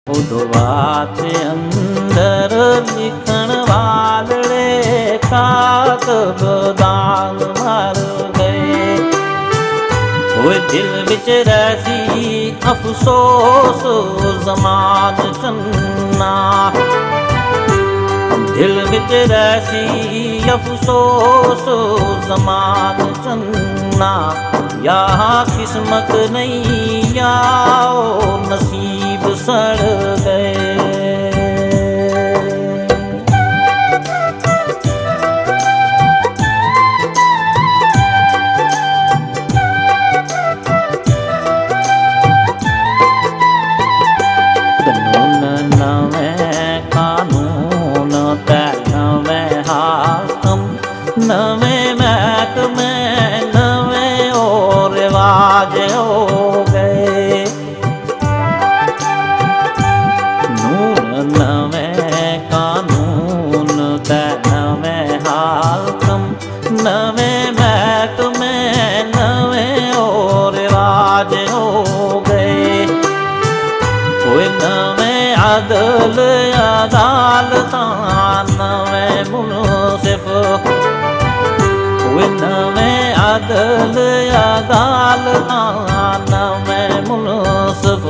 उद्वात अंदर लिखण वाले कागज दान मर गए। वो दिल विच रैसी अफसोस जमान चन्ना, दिल विच रैसी अफसोस जमान चन्ना। या किस्मत नहीं या नसीब सड़ गए। नवे महकमे नवे और रिवाज हो गए। नून नवे कानून ते नवे हाकम, नवे महकमे नवे और रिवाज हो गए। कोई नवे अदल अदालतां नवे मुनसिफ, नवे अदल अदालतां नवे मुनसिफ,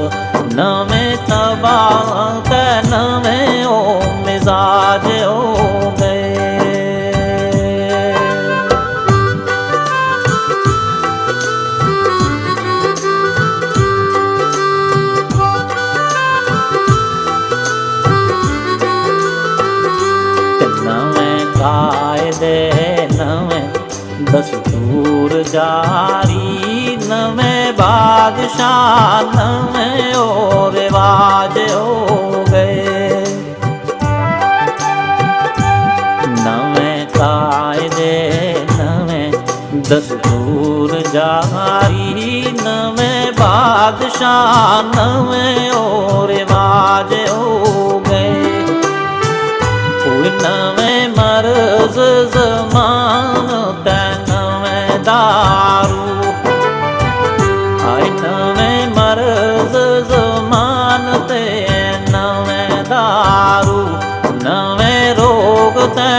नवे तबाह ते नवे ओ मिजाज हो गए। नवे कायदे नवे दस्तूर जारी, नवे बादशाह नवे और रिवाज हो गए। नवे कायदे नवे दस्तूर जारी, नवे बादशाह नवे और रिवाज हो गए। नवे मर्ज जमान ते नवे दारू, आए नवे मर्ज जमान ते नवे दारू, नवे रोग ते